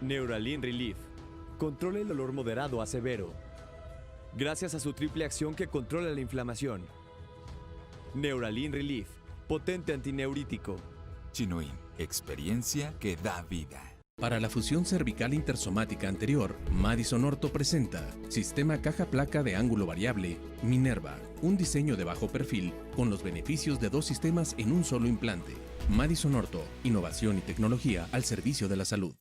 Neuralin Relief. Controla el dolor moderado a severo. Gracias a su triple acción que controla la inflamación. Neuralin Relief. Potente antineurítico. Chinoin, experiencia que da vida. Para la fusión cervical intersomática anterior, Madison Ortho presenta Sistema caja-placa de ángulo variable Minerva, un diseño de bajo perfil con los beneficios de 2 sistemas en un solo implante. Madison Ortho, innovación y tecnología al servicio de la salud.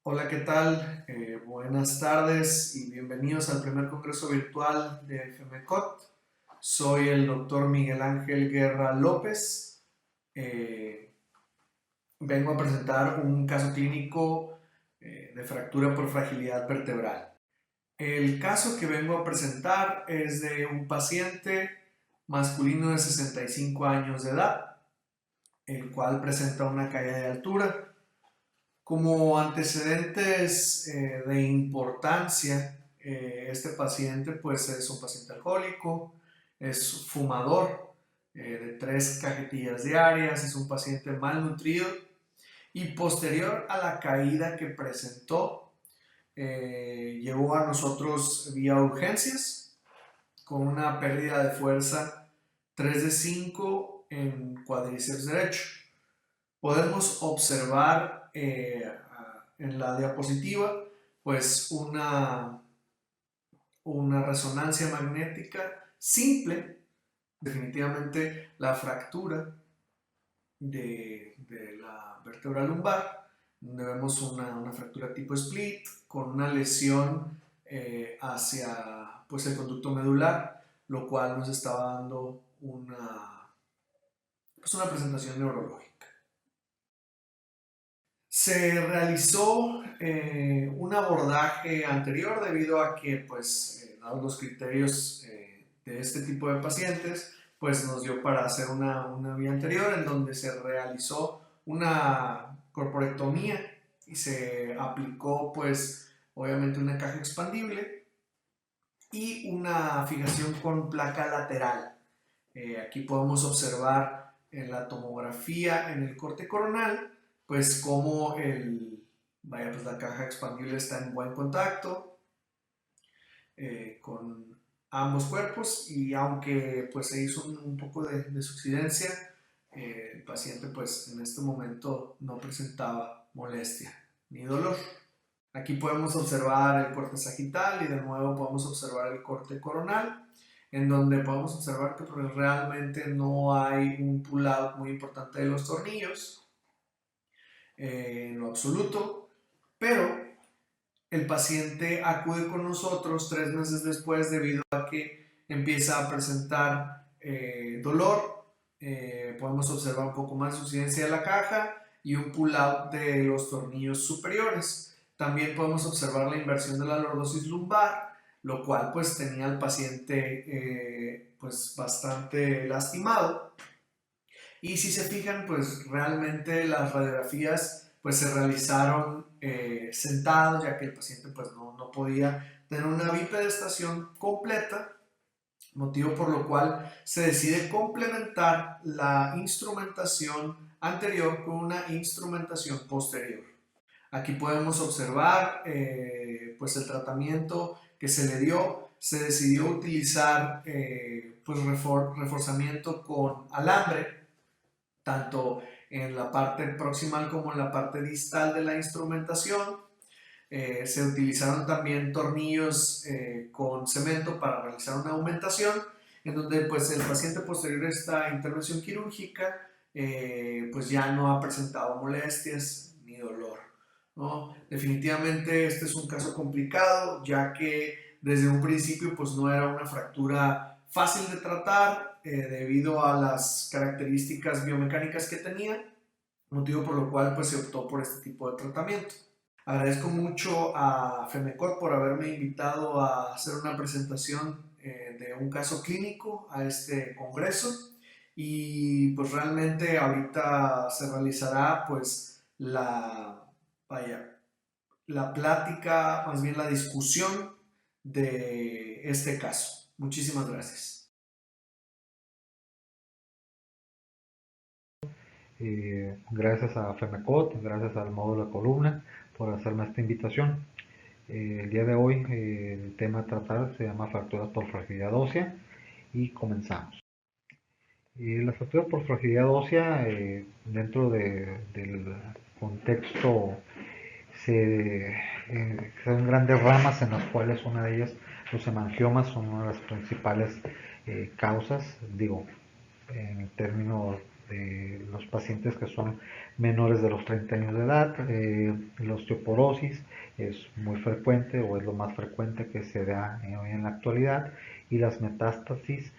Hola, ¿qué tal? Buenas tardes y bienvenidos al primer congreso virtual de FMCOT. Soy el doctor Miguel Ángel Guerra López. Vengo a presentar un caso clínico de fractura por fragilidad vertebral. El caso que vengo a presentar es de un paciente masculino de 65 años de edad, el cual presenta una caída de altura. Como antecedentes de importancia, este paciente pues es un paciente alcohólico, es fumador de 3 cajetillas diarias, es un paciente malnutrido y posterior a la caída que presentó, llegó a nosotros vía urgencias con una pérdida de fuerza 3 de 5 en cuádriceps derecho. Podemos observar en la diapositiva pues una resonancia magnética simple, definitivamente la fractura de la vértebra lumbar, donde vemos una fractura tipo split con una lesión hacia pues, el conducto medular, lo cual nos estaba dando una presentación neurológica. Se realizó un abordaje anterior debido a que, pues, dados los criterios de este tipo de pacientes, pues nos dio para hacer una vía anterior en donde se realizó una corporectomía y se aplicó, pues, obviamente una caja expandible y una fijación con placa lateral. Aquí podemos observar en la tomografía en el corte coronal pues como Vaya, pues la caja expandible está en buen contacto con ambos cuerpos, y aunque pues se hizo un poco de subsidencia, el paciente pues en este momento no presentaba molestia ni dolor. Aquí podemos observar el corte sagital y de nuevo podemos observar el corte coronal, en donde podemos observar que pues, realmente no hay un pull out muy importante de los tornillos en lo absoluto, pero el paciente acude con nosotros 3 meses después debido a que empieza a presentar dolor. Podemos observar un poco más de suciedad de la caja y un pull out de los tornillos superiores. También podemos observar la inversión de la lordosis lumbar, lo cual pues tenía al paciente pues bastante lastimado. Y si se fijan, pues realmente las radiografías pues se realizaron sentados, ya que el paciente pues no podía tener una bipedestación completa, motivo por lo cual se decide complementar la instrumentación anterior con una instrumentación posterior. Aquí podemos observar pues el tratamiento que se le dio. Se decidió utilizar pues reforzamiento con alambre, tanto en la parte proximal como en la parte distal de la instrumentación. Se utilizaron también tornillos con cemento para realizar una aumentación, en donde pues el paciente posterior a esta intervención quirúrgica pues ya no ha presentado molestias ni dolor, ¿no? Definitivamente este es un caso complicado, ya que desde un principio pues no era una fractura fácil de tratar debido a las características biomecánicas que tenía, motivo por lo cual pues se optó por este tipo de tratamiento. Agradezco mucho a FEMECOT por haberme invitado a hacer una presentación de un caso clínico a este congreso, y pues realmente ahorita se realizará pues la plática, más bien la discusión de este caso. Muchísimas gracias. Gracias a FEMECOT, gracias al módulo de columna por hacerme esta invitación. El día de hoy el tema a tratar se llama fracturas por fragilidad ósea y comenzamos. Las fracturas por fragilidad ósea dentro del contexto son grandes ramas en las cuales una de ellas, los hemangiomas, son una de las principales causas, digo, en términos de los pacientes que son menores de los 30 años de edad. La osteoporosis es muy frecuente o es lo más frecuente que se da hoy en la actualidad, y las metástasis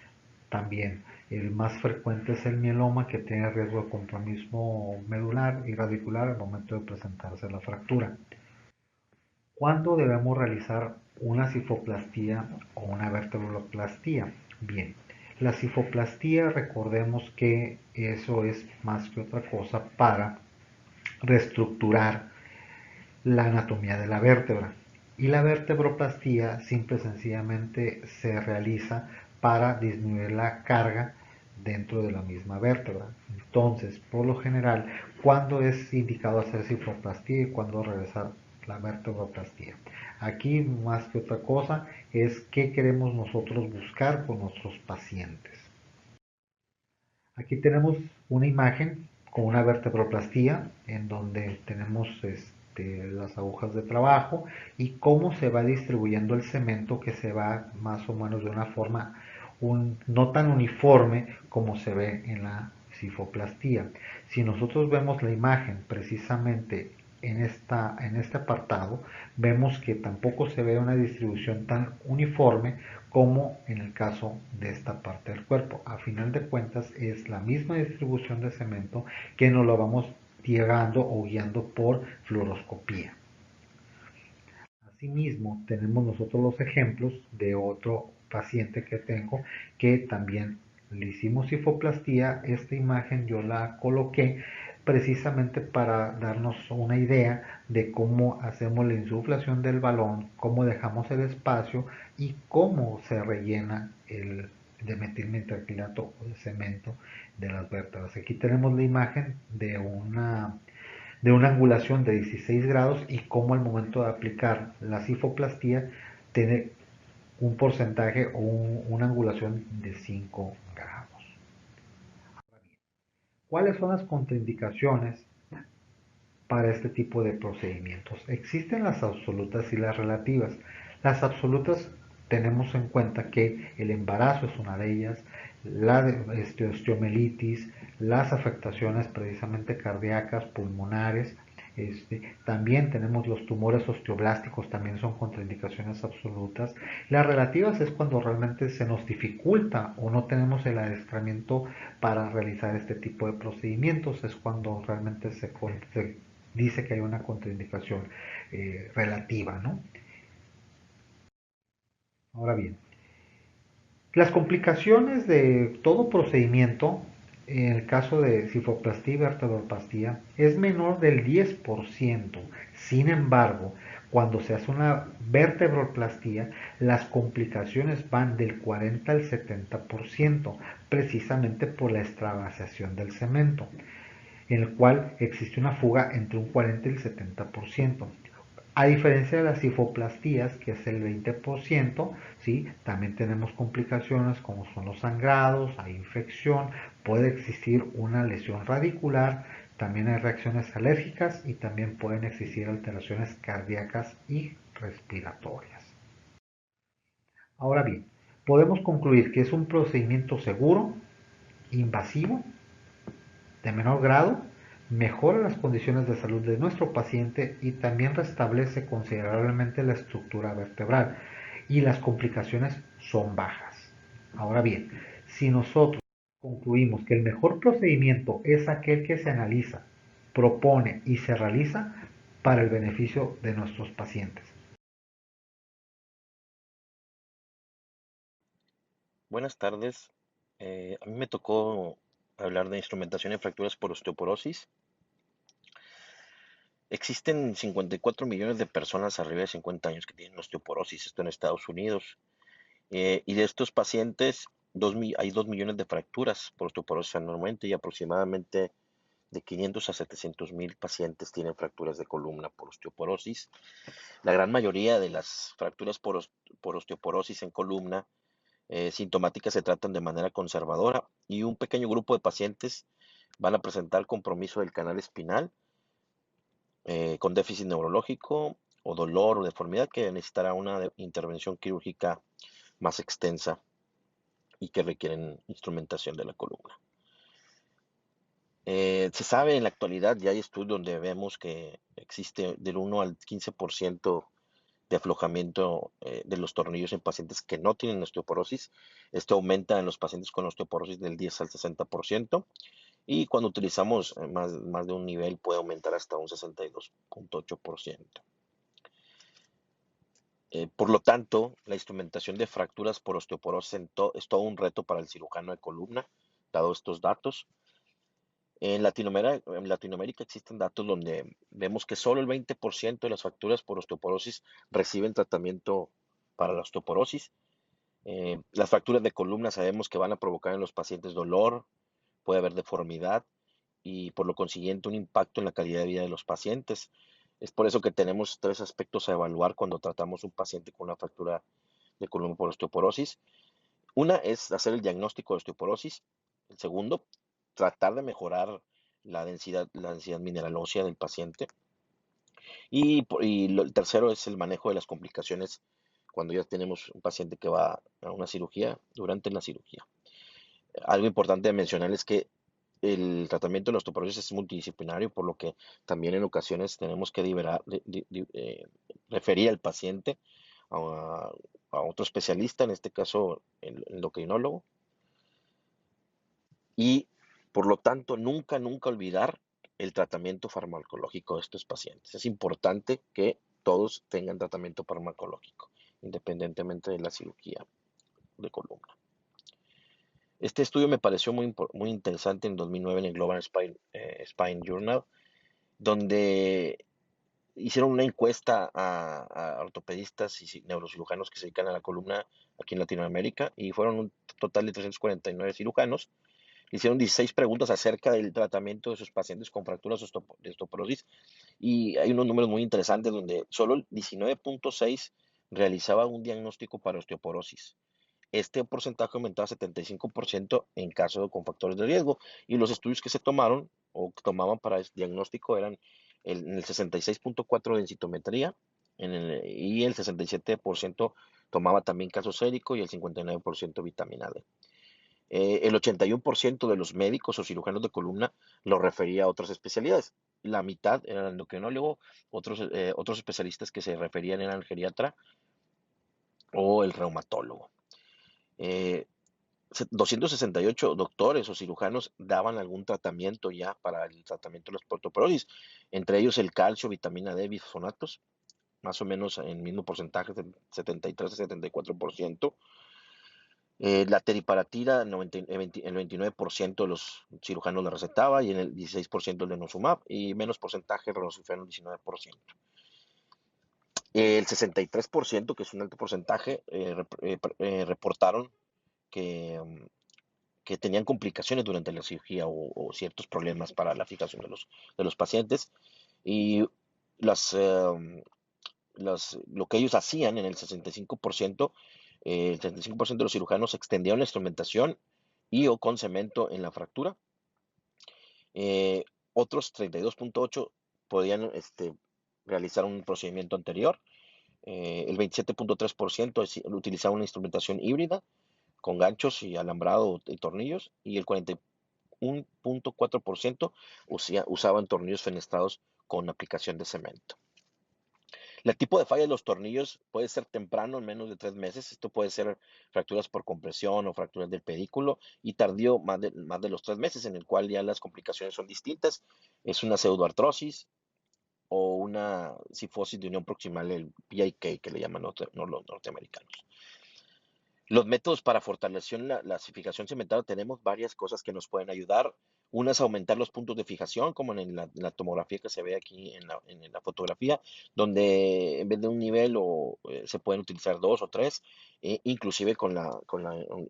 también. El más frecuente es el mieloma, que tiene riesgo de compromiso medular y radicular al momento de presentarse la fractura. ¿Cuándo debemos realizar una cifoplastía o una vertebroplastía? Bien, la cifoplastía, recordemos que eso es más que otra cosa para reestructurar la anatomía de la vértebra, y la vertebroplastía simple y sencillamente se realiza para disminuir la carga dentro de la misma vértebra. Entonces, por lo general, ¿cuándo es indicado hacer cifoplastía y cuándo realizar la vertebroplastía? Aquí, más que otra cosa, es qué queremos nosotros buscar con nuestros pacientes. Aquí tenemos una imagen con una vertebroplastía en donde tenemos las agujas de trabajo y cómo se va distribuyendo el cemento, que se va más o menos de una forma no tan uniforme como se ve en la cifoplastía. Si nosotros vemos la imagen precisamente en este apartado, vemos que tampoco se ve una distribución tan uniforme como en el caso de esta parte del cuerpo. A final de cuentas es la misma distribución de cemento que nos lo vamos llegando o guiando por fluoroscopía. Asimismo, tenemos nosotros los ejemplos de otro paciente que tengo que también le hicimos cifoplastía. Esta imagen yo la coloqué precisamente para darnos una idea de cómo hacemos la insuflación del balón, cómo dejamos el espacio y cómo se rellena el de metilmetacrilato o de cemento de las vértebras. Aquí tenemos la imagen de una de una angulación de 16 grados y cómo al momento de aplicar la cifoplastía tiene un porcentaje o una angulación de 5 grados. ¿Cuáles son las contraindicaciones para este tipo de procedimientos? Existen las absolutas y las relativas. Las absolutas tenemos en cuenta que el embarazo es una de ellas, la osteomelitis, las afectaciones precisamente cardíacas, pulmonares. También tenemos los tumores osteoblásticos, también son contraindicaciones absolutas. Las relativas es cuando realmente se nos dificulta o no tenemos el adiestramiento para realizar este tipo de procedimientos, es cuando realmente se dice que hay una contraindicación relativa, ¿no? Ahora bien, las complicaciones de todo procedimiento, en el caso de cifoplastía y vertebroplastia, es menor del 10%. Sin embargo, cuando se hace una vertebroplastia, las complicaciones van del 40 al 70%, precisamente por la extravasación del cemento, en el cual existe una fuga entre un 40 y el 70%. A diferencia de las cifoplastías, que es el 20%, ¿sí? También tenemos complicaciones como son los sangrados, hay infección, puede existir una lesión radicular, también hay reacciones alérgicas y también pueden existir alteraciones cardíacas y respiratorias. Ahora bien, podemos concluir que es un procedimiento seguro, invasivo, de menor grado, mejora las condiciones de salud de nuestro paciente y también restablece considerablemente la estructura vertebral y las complicaciones son bajas. Ahora bien, si nosotros concluimos que el mejor procedimiento es aquel que se analiza, propone y se realiza para el beneficio de nuestros pacientes. Buenas tardes. A mí me tocó hablar de instrumentación y fracturas por osteoporosis. Existen 54 millones de personas arriba de 50 años que tienen osteoporosis, esto en Estados Unidos. Y de estos pacientes, hay 2 millones de fracturas por osteoporosis anualmente y aproximadamente de 500 a 700 mil pacientes tienen fracturas de columna por osteoporosis. La gran mayoría de las fracturas por osteoporosis en columna sintomáticas se tratan de manera conservadora y un pequeño grupo de pacientes van a presentar compromiso del canal espinal con déficit neurológico o dolor o deformidad que necesitará una intervención quirúrgica más extensa y que requieren instrumentación de la columna. Se sabe en la actualidad, ya hay estudios donde vemos que existe del 1 al 15% de aflojamiento de los tornillos en pacientes que no tienen osteoporosis. Esto aumenta en los pacientes con osteoporosis del 10 al 60% y cuando utilizamos más de un nivel puede aumentar hasta un 62.8%. Por lo tanto, la instrumentación de fracturas por osteoporosis es todo un reto para el cirujano de columna, dado estos datos. En Latinoamérica existen datos donde vemos que solo el 20% de las fracturas por osteoporosis reciben tratamiento para la osteoporosis. Las fracturas de columna sabemos que van a provocar en los pacientes dolor, puede haber deformidad y por lo consiguiente un impacto en la calidad de vida de los pacientes. Es por eso que tenemos 3 aspectos a evaluar cuando tratamos un paciente con una fractura de columna por osteoporosis. Una es hacer el diagnóstico de osteoporosis. El segundo, tratar de mejorar la densidad mineral ósea del paciente. El tercero es el manejo de las complicaciones cuando ya tenemos un paciente que va a una cirugía, durante la cirugía. Algo importante de mencionar es que el tratamiento de la osteoporosis es multidisciplinario, por lo que también en ocasiones tenemos que referir al paciente a, a otro especialista, en este caso el endocrinólogo. Y por lo tanto, nunca olvidar el tratamiento farmacológico de estos pacientes. Es importante que todos tengan tratamiento farmacológico, independientemente de la cirugía de columna. Este estudio me pareció muy interesante en 2009 en el Global Spine Journal, donde hicieron una encuesta a ortopedistas y neurocirujanos que se dedican a la columna aquí en Latinoamérica y fueron un total de 349 cirujanos, hicieron 16 preguntas acerca del tratamiento de sus pacientes con fracturas de osteoporosis y hay unos números muy interesantes donde solo el 19.6 realizaba un diagnóstico para osteoporosis. Este porcentaje aumentaba a 75% en caso con factores de riesgo y los estudios que se tomaron o que tomaban para el diagnóstico eran en el 66.4 de densitometría y el 67% tomaba también caso sérico y el 59% vitamina D. El 81% de los médicos o cirujanos de columna lo refería a otras especialidades. La mitad eran endocrinólogo, otros especialistas que se referían eran el geriatra o el reumatólogo. Eh, 268 doctores o cirujanos daban algún tratamiento ya para el tratamiento de la osteoporosis, entre ellos el calcio, vitamina D, bifonatos, más o menos en el mismo porcentaje, de 73 a 74%. La teriparatida, el 29% de los cirujanos la recetaba y en el 16% el denosumab y menos porcentaje el relosifeno, el 19%. El 63%, que es un alto porcentaje, reportaron que, que tenían complicaciones durante la cirugía o ciertos problemas para la fijación de los pacientes. Y lo que ellos hacían en el 65%, el 35% de los cirujanos extendieron la instrumentación y o con cemento en la fractura. Otros 32.8 podían realizar un procedimiento anterior. El 27.3% utilizaba una instrumentación híbrida con ganchos y alambrado y tornillos, y el 41.4% usaban tornillos fenestrados con aplicación de cemento. El tipo de falla de los tornillos puede ser temprano, en menos de 3 meses. Esto puede ser fracturas por compresión o fracturas del pedículo, y tardío más de los 3 meses, en el cual ya las complicaciones son distintas. Es una pseudoartrosis o una cifosis de unión proximal, el PIK, que le llaman los norteamericanos. Los métodos para fortalecer la fijación cementaria, tenemos varias cosas que nos pueden ayudar. Una es aumentar los puntos de fijación, como en la tomografía que se ve aquí en la fotografía, donde en vez de un nivel se pueden utilizar 2 o 3, inclusive con la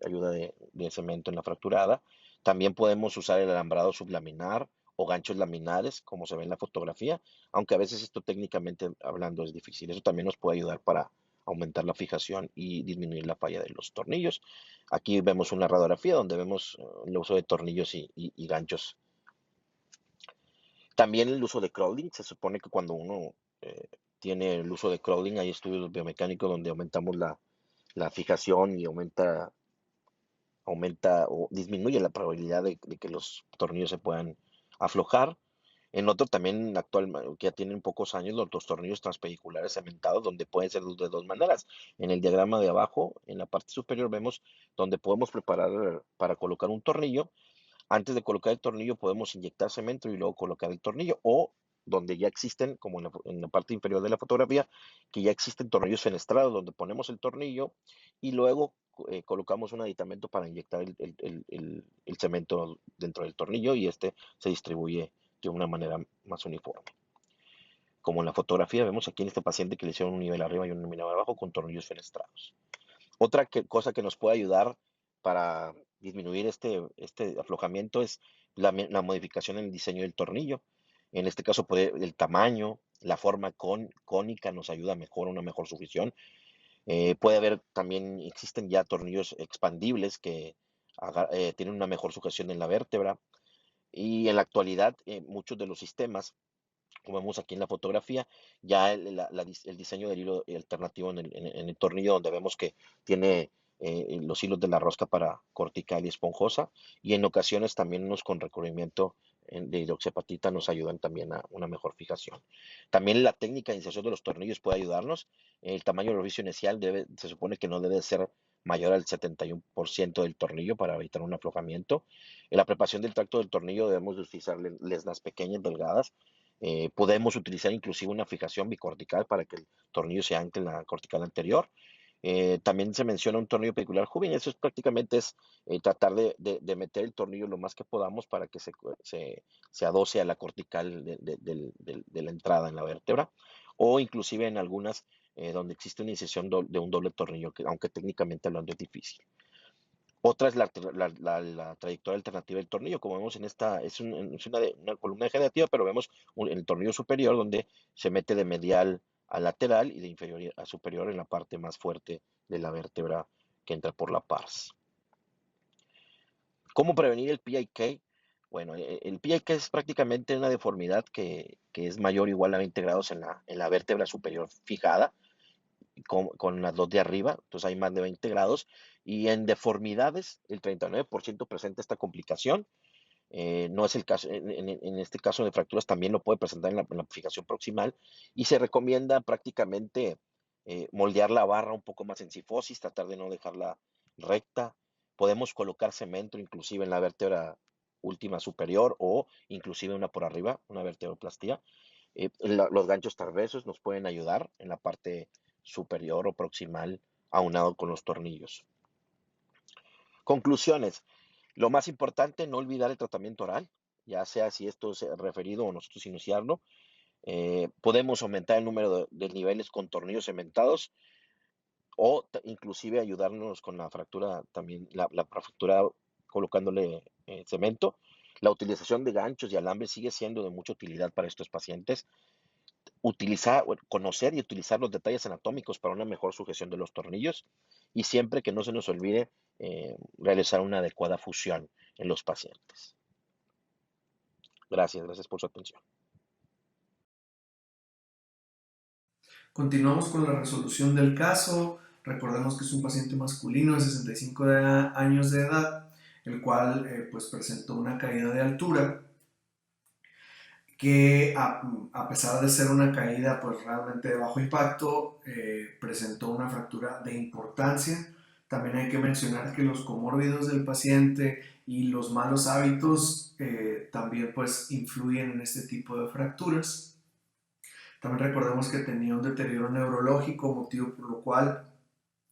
ayuda de cemento en la fracturada. También podemos usar el alambrado sublaminar o ganchos laminares, como se ve en la fotografía, aunque a veces esto técnicamente hablando es difícil. Eso también nos puede ayudar para aumentar la fijación y disminuir la falla de los tornillos. Aquí vemos una radiografía donde vemos el uso de tornillos y ganchos. También el uso de crawling. Se supone que cuando uno tiene el uso de crawling, hay estudios biomecánicos donde aumentamos la fijación y aumenta o disminuye la probabilidad de que los tornillos se puedan aflojar. En otro también actual, que ya tienen pocos años, los tornillos transpediculares cementados, donde pueden ser de 2 maneras. En el diagrama de abajo, en la parte superior, vemos donde podemos preparar para colocar un tornillo. Antes de colocar el tornillo podemos inyectar cemento y luego colocar el tornillo, o donde ya existen, como en la parte inferior de la fotografía, que ya existen tornillos fenestrados, donde ponemos el tornillo y luego colocamos un aditamento para inyectar el cemento dentro del tornillo, y se distribuye de una manera más uniforme. Como en la fotografía vemos aquí en este paciente que le hicieron un nivel arriba y un nivel abajo con tornillos fenestrados. Otra cosa que nos puede ayudar para disminuir este aflojamiento es la modificación en el diseño del tornillo. En este caso, el tamaño, la forma cónica nos ayuda a una mejor sujeción. Puede haber también, existen ya tornillos expandibles que tienen una mejor sujeción en la vértebra. Y en la actualidad, muchos de los sistemas, como vemos aquí en la fotografía, ya el diseño del hilo alternativo en el tornillo, donde vemos que tiene los hilos de la rosca para cortical y esponjosa, y en ocasiones también unos con recubrimiento de hidroxiapatita nos ayudan también a una mejor fijación. También la técnica de inserción de los tornillos puede ayudarnos. El tamaño del orificio inicial se supone que no debe ser mayor al 71% del tornillo para evitar un aflojamiento. En la preparación del tracto del tornillo debemos utilizar lesnas pequeñas, delgadas. Podemos utilizar inclusive una fijación bicortical para que el tornillo se ancle en la cortical anterior. También se menciona un tornillo pedicular juvenil. Eso prácticamente es tratar de meter el tornillo lo más que podamos para que se adoce a la cortical de la entrada en la vértebra, o inclusive en algunas donde existe una incisión de un doble tornillo, que aunque técnicamente hablando es difícil. Otra es la trayectoria alternativa del tornillo, como vemos en esta, es una columna degenerativa, pero vemos el tornillo superior donde se mete de medial a lateral y de inferior a superior en la parte más fuerte de la vértebra que entra por la pars. ¿Cómo prevenir el PIK? Bueno, el PIK es prácticamente una deformidad que es mayor o igual a 20 grados en la vértebra superior fijada, con las dos de arriba, entonces hay más de 20 grados, y en deformidades el 39% presenta esta complicación. No es el caso, en este caso de fracturas también lo puede presentar en la fijación proximal, y se recomienda prácticamente moldear la barra un poco más en cifosis, tratar de no dejarla recta. Podemos colocar cemento inclusive en la vértebra última superior o inclusive una por arriba, una vertebroplastía. Los ganchos transversos nos pueden ayudar en la parte superior o proximal aunado con los tornillos. Conclusiones. Lo más importante, no olvidar el tratamiento oral, ya sea si esto es referido o nosotros iniciarlo. Podemos aumentar el número de niveles con tornillos cementados o inclusive ayudarnos con la fractura también, la fractura colocándole cemento. La utilización de ganchos y alambres sigue siendo de mucha utilidad para estos pacientes. Conocer y utilizar los detalles anatómicos para una mejor sujeción de los tornillos, y siempre que no se nos olvide realizar una adecuada fusión en los pacientes. Gracias por su atención. Continuamos con la resolución del caso. Recordemos que es un paciente masculino de 65 años de edad, el cual pues presentó una caída de altura que a pesar de ser una caída pues realmente de bajo impacto, presentó una fractura de importancia. También hay que mencionar que los comórbidos del paciente y los malos hábitos también pues influyen en este tipo de fracturas. También recordemos que tenía un deterioro neurológico, motivo por lo cual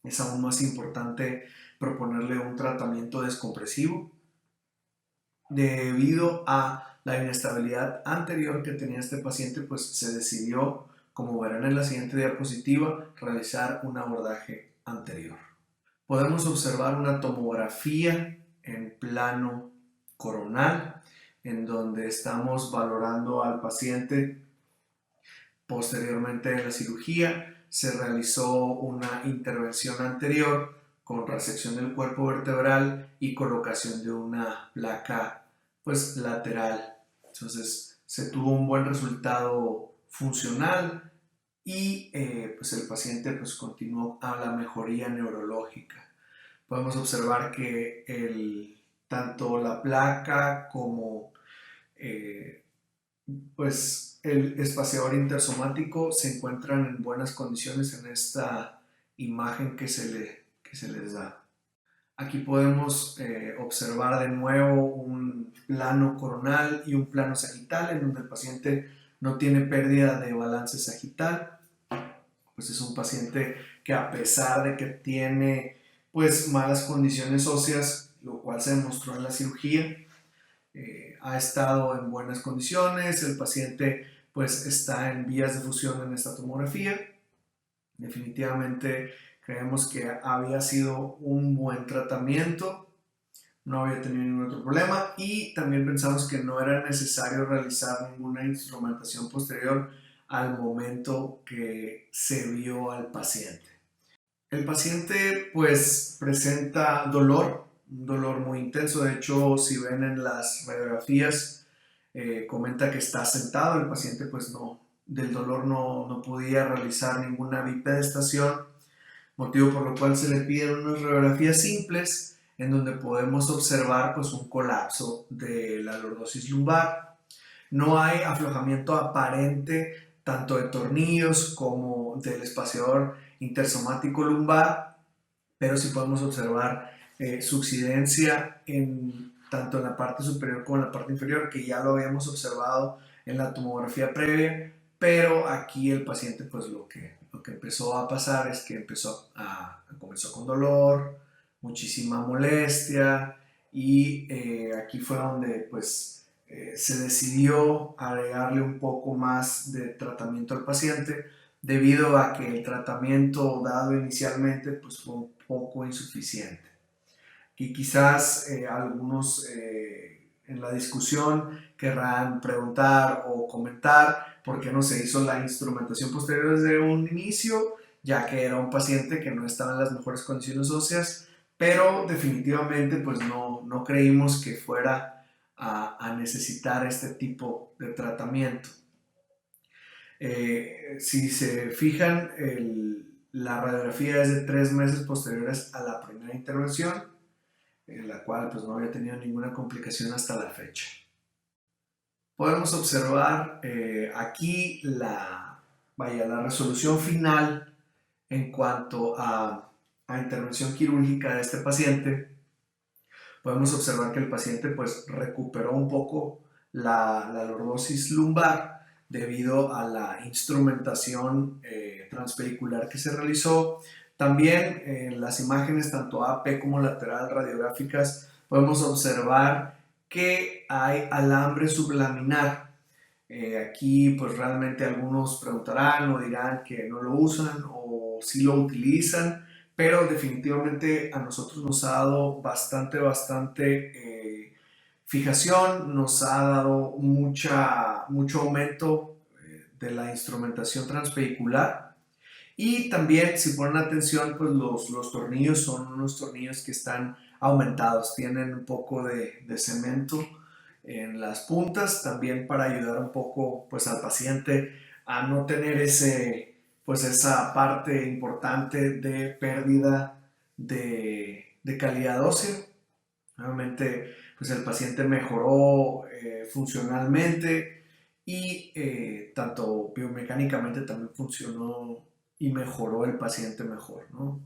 es aún más importante proponerle un tratamiento descompresivo. Debido a la inestabilidad anterior que tenía este paciente, pues se decidió, como verán en la siguiente diapositiva, realizar un abordaje anterior. Podemos observar una tomografía en plano coronal, en donde estamos valorando al paciente. Posteriormente de la cirugía se realizó una intervención anterior con resección del cuerpo vertebral y colocación de una placa pues lateral. Entonces se tuvo un buen resultado funcional y pues el paciente pues continuó a la mejoría neurológica. Podemos observar que tanto la placa como pues el espaciador intersomático se encuentran en buenas condiciones en esta imagen que se les da. Aquí podemos observar de nuevo un plano coronal y un plano sagital en donde el paciente no tiene pérdida de balance sagital. Pues es un paciente que, a pesar de que tiene pues malas condiciones óseas, lo cual se demostró en la cirugía, ha estado en buenas condiciones. El paciente pues está en vías de fusión en esta tomografía. Definitivamente creemos que había sido un buen tratamiento, no había tenido ningún otro problema, y también pensamos que no era necesario realizar ninguna instrumentación posterior al momento que se vio al paciente. El paciente pues presenta dolor, un dolor muy intenso. De hecho, si ven en las radiografías, comenta que está sentado. El paciente pues del dolor no podía realizar ninguna bipedestación, motivo por lo cual se le piden unas radiografías simples en donde podemos observar pues un colapso de la lordosis lumbar. No hay aflojamiento aparente tanto de tornillos como del espaciador intersomático lumbar, pero sí podemos observar subsidencia tanto en la parte superior como en la parte inferior, que ya lo habíamos observado en la tomografía previa, pero aquí el paciente pues lo que empezó a pasar es que comenzó con dolor, muchísima molestia, y aquí fue donde pues se decidió agregarle un poco más de tratamiento al paciente, debido a que el tratamiento dado inicialmente pues fue un poco insuficiente. y quizás algunos en la discusión querrán preguntar o comentar por qué no se hizo la instrumentación posterior desde un inicio, ya que era un paciente que no estaba en las mejores condiciones óseas, pero definitivamente pues no creímos que fuera a necesitar este tipo de tratamiento. Si se fijan, la radiografía es de 3 meses posteriores a la primera intervención, en la cual pues no había tenido ninguna complicación hasta la fecha. Podemos observar aquí la resolución final en cuanto a intervención quirúrgica de este paciente. Podemos observar que el paciente pues recuperó un poco la lordosis lumbar debido a la instrumentación transvehicular que se realizó. También en las imágenes tanto AP como lateral radiográficas podemos observar que hay alambre sublaminar. Aquí pues realmente algunos preguntarán o dirán que no lo usan o sí lo utilizan, pero definitivamente a nosotros nos ha dado bastante fijación, nos ha dado mucho aumento de la instrumentación transvehicular. Y también, si ponen atención, pues los tornillos son unos tornillos que están aumentados, tienen un poco de cemento en las puntas, también para ayudar un poco pues al paciente a no tener esa parte importante de pérdida de calidad ósea. Nuevamente, pues el paciente mejoró funcionalmente y tanto biomecánicamente también funcionó y mejoró el paciente mejor, ¿no?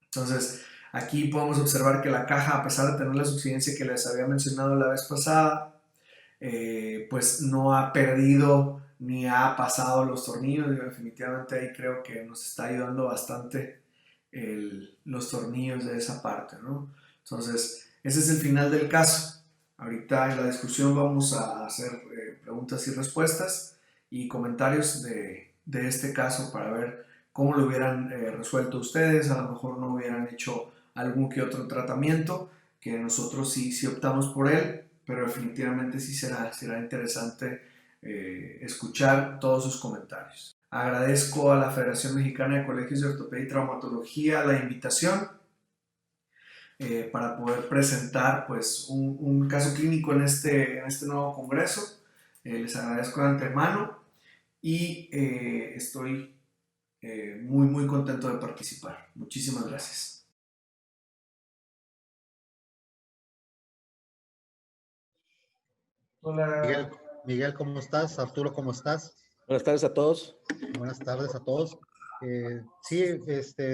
Entonces, aquí podemos observar que la caja, a pesar de tener la suficiencia que les había mencionado la vez pasada, pues no ha perdido ni ha pasado los tornillos. Yo definitivamente ahí creo que nos está ayudando bastante los tornillos de esa parte, ¿no? Entonces, ese es el final del caso. Ahorita en la discusión vamos a hacer preguntas y respuestas y comentarios de este caso para ver cómo lo hubieran resuelto ustedes. A lo mejor no hubieran hecho algún que otro tratamiento, que nosotros sí optamos por él, pero definitivamente sí será interesante escuchar todos sus comentarios. Agradezco a la Federación Mexicana de Colegios de Ortopedia y Traumatología la invitación para poder presentar pues un caso clínico en este nuevo congreso. Les agradezco de antemano y estoy muy contento de participar. Muchísimas gracias. Hola. Miguel, ¿cómo estás? Arturo, ¿cómo estás? Buenas tardes a todos. Buenas tardes a todos. Sí,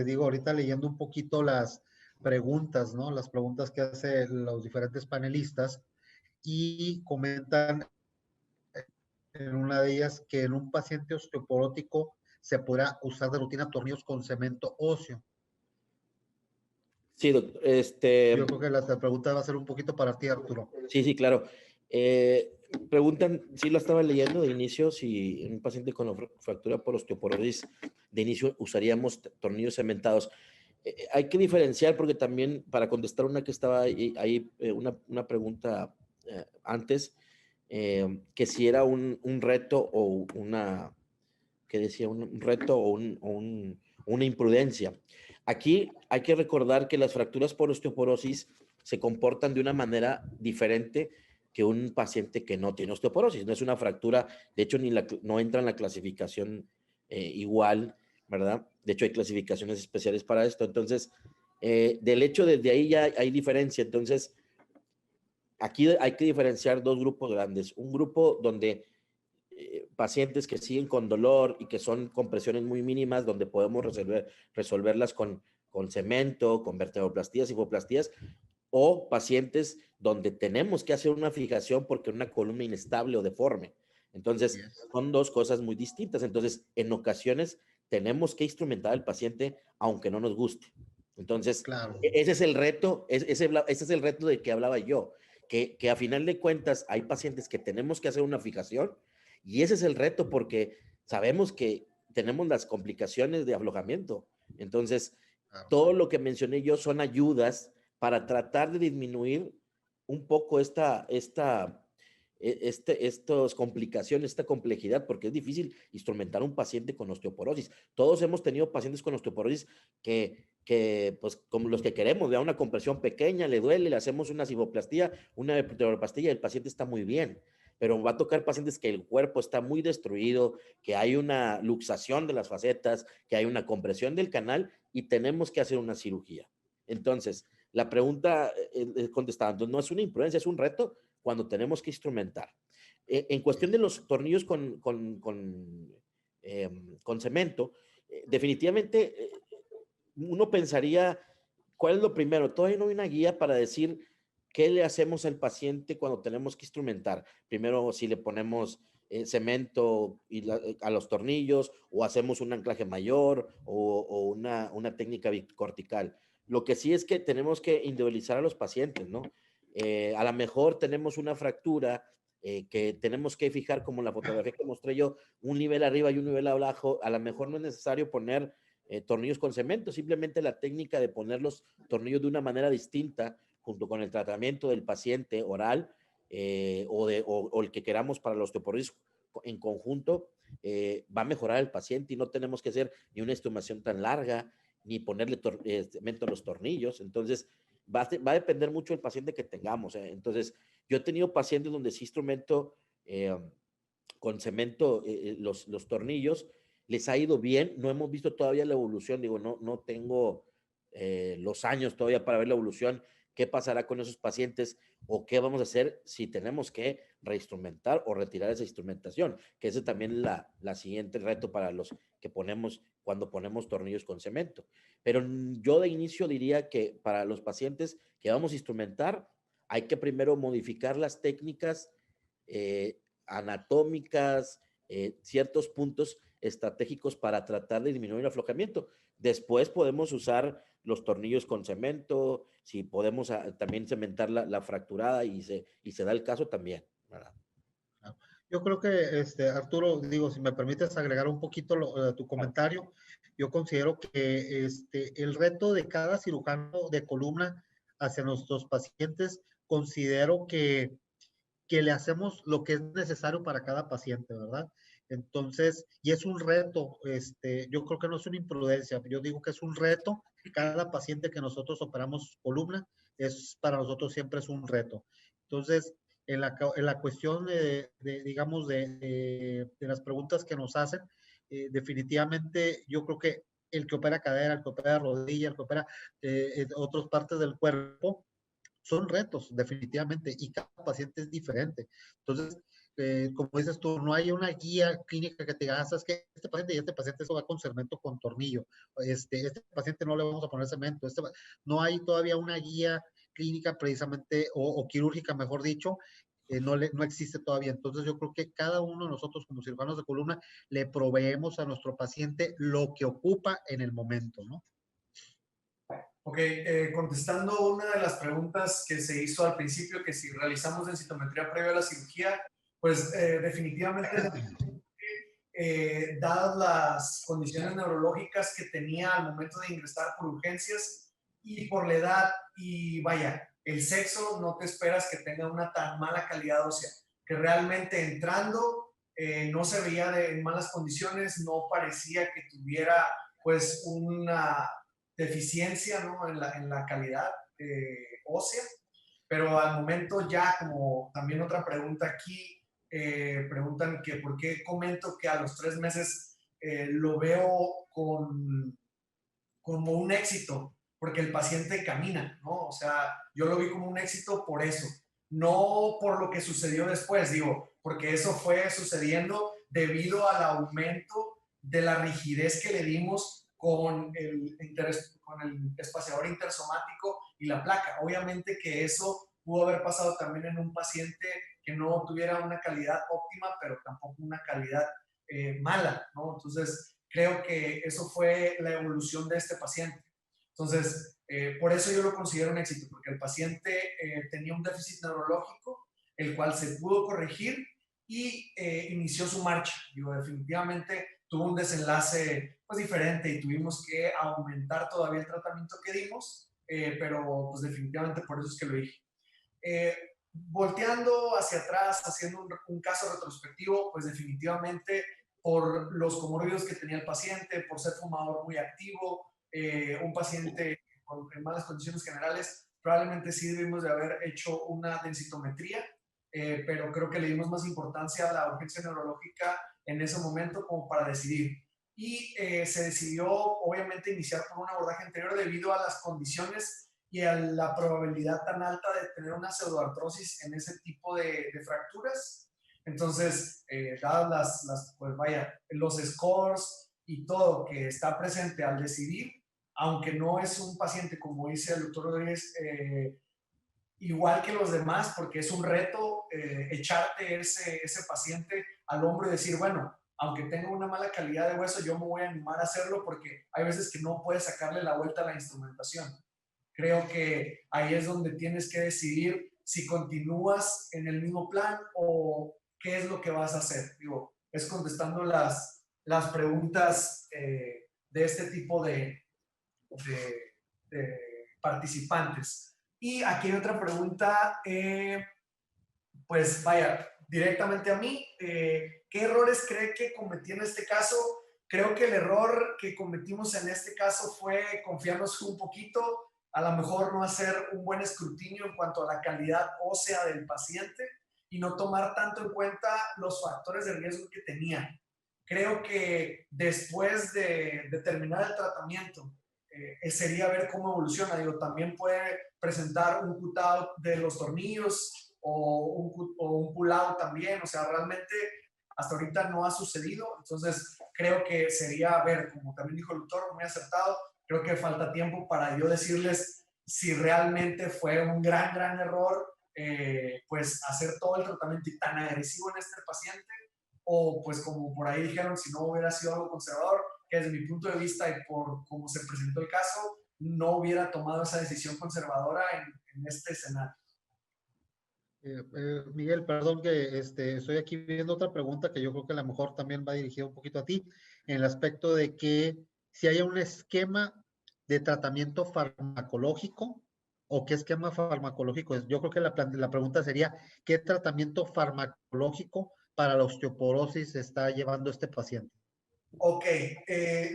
digo, ahorita leyendo un poquito las preguntas, ¿no? Las preguntas que hacen los diferentes panelistas y comentan en una de ellas que en un paciente osteoporótico se podrá usar de rutina tornillos con cemento óseo. Sí, doctor. Yo creo que la pregunta va a ser un poquito para ti, Arturo. Sí, claro. Preguntan, sí lo estaba leyendo de inicio, si en un paciente con fractura por osteoporosis de inicio usaríamos tornillos cementados. Hay que diferenciar porque también para contestar una que estaba ahí una pregunta antes, que si era un reto o que decía un reto o una imprudencia. Aquí hay que recordar que las fracturas por osteoporosis se comportan de una manera diferente que un paciente que no tiene osteoporosis. No es una fractura, de hecho no entra en la clasificación igual, ¿verdad? De hecho hay clasificaciones especiales para esto. Entonces, del hecho desde ahí ya hay diferencia. Entonces, aquí hay que diferenciar dos grupos grandes. Un grupo donde pacientes que siguen con dolor y que son compresiones muy mínimas, donde podemos resolverlas con cemento, con vertebroplastías, hipoplastías, o pacientes donde tenemos que hacer una fijación porque una columna inestable o deforme. Entonces, son dos cosas muy distintas. Entonces, en ocasiones tenemos que instrumentar al paciente aunque no nos guste. Entonces, claro, ese es el reto, ese es el reto de que hablaba yo, que a final de cuentas hay pacientes que tenemos que hacer una fijación y ese es el reto porque sabemos que tenemos las complicaciones de aflojamiento. Entonces, claro, todo lo que mencioné yo son ayudas para tratar de disminuir un poco estas complicaciones, esta complejidad, porque es difícil instrumentar a un paciente con osteoporosis. Todos hemos tenido pacientes con osteoporosis que pues, como los que queremos, vea una compresión pequeña, le duele, le hacemos una cifoplastía, una vertebroplastia y el paciente está muy bien. Pero va a tocar pacientes que el cuerpo está muy destruido, que hay una luxación de las facetas, que hay una compresión del canal y tenemos que hacer una cirugía. Entonces, la pregunta contestada, entonces no es una imprudencia, es un reto cuando tenemos que instrumentar. En cuestión de los tornillos con cemento, definitivamente uno pensaría, ¿cuál es lo primero? Todavía no hay una guía para decir qué le hacemos al paciente cuando tenemos que instrumentar. Primero, si le ponemos cemento a los tornillos o hacemos un anclaje mayor o una técnica bicortical. Lo que sí es que tenemos que individualizar a los pacientes, ¿no? A lo mejor tenemos una fractura que tenemos que fijar, como la fotografía que mostré yo, un nivel arriba y un nivel abajo. A lo mejor no es necesario poner tornillos con cemento, simplemente la técnica de poner los tornillos de una manera distinta, junto con el tratamiento del paciente oral o el que queramos para la osteoporosis en conjunto, va a mejorar el paciente y no tenemos que hacer ni una instrumentation tan larga, ni ponerle cemento a los tornillos. Entonces, va a depender mucho del paciente que tengamos. Entonces, yo he tenido pacientes donde sí instrumento con cemento los tornillos, les ha ido bien, no hemos visto todavía la evolución, digo, no tengo los años todavía para ver la evolución, qué pasará con esos pacientes o qué vamos a hacer si tenemos que reinstrumentar o retirar esa instrumentación, que ese también es la siguiente reto para los que ponemos cuando ponemos tornillos con cemento. Pero yo de inicio diría que para los pacientes que vamos a instrumentar, hay que primero modificar las técnicas anatómicas, ciertos puntos estratégicos para tratar de disminuir el aflojamiento. Después podemos usar los tornillos con cemento, si podemos también cementar la fracturada y se da el caso también, ¿verdad? Yo creo que, Arturo, digo, si me permites agregar un poquito tu comentario, yo considero que el reto de cada cirujano de columna hacia nuestros pacientes, considero que le hacemos lo que es necesario para cada paciente, ¿verdad? Entonces, y es un reto, yo creo que no es una imprudencia, yo digo que es un reto. Cada paciente que nosotros operamos columna, para nosotros siempre es un reto. Entonces, en la cuestión digamos, de las preguntas que nos hacen, definitivamente yo creo que el que opera cadera, el que opera rodilla, el que opera otras partes del cuerpo, son retos, definitivamente, y cada paciente es diferente. Entonces, como dices tú, no hay una guía clínica que te diga, sabes que este paciente eso va con cemento con tornillo, este paciente no le vamos a poner cemento, no hay todavía una guía clínica precisamente, o quirúrgica, mejor dicho, no existe todavía. Entonces, yo creo que cada uno de nosotros como cirujanos de columna le proveemos a nuestro paciente lo que ocupa en el momento, ¿no? Ok, contestando una de las preguntas que se hizo al principio, que si realizamos densitometría previa a la cirugía, pues definitivamente, dadas las condiciones neurológicas que tenía al momento de ingresar por urgencias y por la edad y vaya, el sexo, no te esperas que tenga una tan mala calidad ósea, que realmente entrando no se veía en malas condiciones, no parecía que tuviera pues una deficiencia, ¿no? en la calidad ósea, pero al momento ya, como también otra pregunta aquí, preguntan que por qué comento que a los 3 meses lo veo como un éxito, porque el paciente camina, ¿no? O sea, yo lo vi como un éxito por eso, no por lo que sucedió después, digo, porque eso fue sucediendo debido al aumento de la rigidez que le dimos con el espaciador intersomático y la placa. Obviamente que eso pudo haber pasado también en un paciente que no tuviera una calidad óptima, pero tampoco una calidad mala, ¿no? Entonces, creo que eso fue la evolución de este paciente. Entonces, por eso yo lo considero un éxito, porque el paciente tenía un déficit neurológico, el cual se pudo corregir y inició su marcha. Digo, definitivamente tuvo un desenlace pues diferente y tuvimos que aumentar todavía el tratamiento que dimos, pero pues definitivamente por eso es que lo dije. Volteando hacia atrás, haciendo un caso retrospectivo, pues definitivamente por los comórbidos que tenía el paciente, por ser fumador muy activo, un paciente en malas condiciones generales, probablemente sí debimos de haber hecho una densitometría, pero creo que le dimos más importancia a la urgencia neurológica en ese momento como para decidir. Y se decidió obviamente iniciar por un abordaje anterior debido a las condiciones y a la probabilidad tan alta de tener una pseudoartrosis en ese tipo de fracturas. Entonces, dadas pues vaya, los scores y todo que está presente al decidir, aunque no es un paciente, como dice el doctor Rodríguez, igual que los demás, porque es un reto echarte ese paciente al hombro y decir, bueno, aunque tenga una mala calidad de hueso, yo me voy a animar a hacerlo porque hay veces que no puedes sacarle la vuelta a la instrumentación. Creo que ahí es donde tienes que decidir si continúas en el mismo plan o qué es lo que vas a hacer. Digo, es contestando las preguntas de este tipo de participantes. Y aquí hay otra pregunta, pues vaya, directamente a mí. ¿Qué errores cree que cometí en este caso? Creo que el error que cometimos en este caso fue confiarnos un poquito, a lo mejor no hacer un buen escrutinio en cuanto a la calidad ósea del paciente y no tomar tanto en cuenta los factores de riesgo que tenía. Creo que después de terminar el tratamiento, sería ver cómo evoluciona. Digo, también puede presentar un cut-out de los tornillos o un pull-out también. O sea, realmente hasta ahorita no ha sucedido. Entonces, creo que sería ver, como también dijo el doctor, muy acertado, creo que falta tiempo para yo decirles si realmente fue un gran error pues hacer todo el tratamiento y tan agresivo en este paciente, o pues como por ahí dijeron, si no hubiera sido algo conservador, que desde mi punto de vista y por cómo se presentó el caso, no hubiera tomado esa decisión conservadora en este escenario. Miguel, perdón que estoy aquí viendo otra pregunta que yo creo que a lo mejor también va dirigida un poquito a ti, en el aspecto de que si haya un esquema de tratamiento farmacológico o qué esquema farmacológico es. Yo creo que la pregunta sería, ¿qué tratamiento farmacológico para la osteoporosis está llevando este paciente? Ok,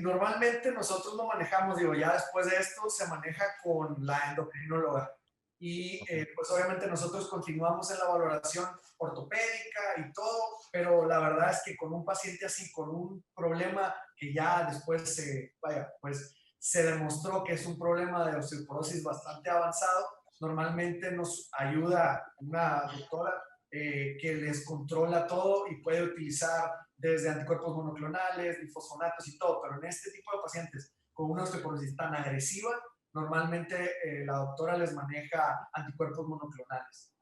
normalmente nosotros lo manejamos, digo, ya después de esto se maneja con la endocrinóloga y pues obviamente nosotros continuamos en la valoración ortopédica y todo, pero la verdad es que con un paciente así, con un problema que ya después pues se demostró que es un problema de osteoporosis bastante avanzado, normalmente nos ayuda una doctora que les controla todo y puede utilizar desde anticuerpos monoclonales, glifosfonatos y todo, pero en este tipo de pacientes con una osteoporosis tan agresiva, normalmente la doctora les maneja anticuerpos monoclonales.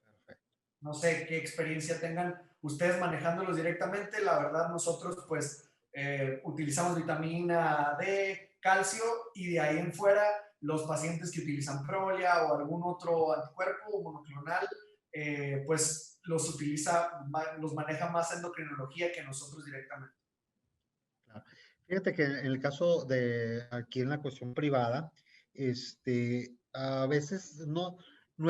Perfecto. No sé qué experiencia tengan ustedes manejándolos directamente. La verdad, nosotros pues utilizamos vitamina D, calcio y de ahí en fuera los pacientes que utilizan Prolia o algún otro anticuerpo monoclonal, pues los maneja más endocrinología que nosotros directamente. Claro. Fíjate que en el caso de aquí en la cuestión privada, a veces no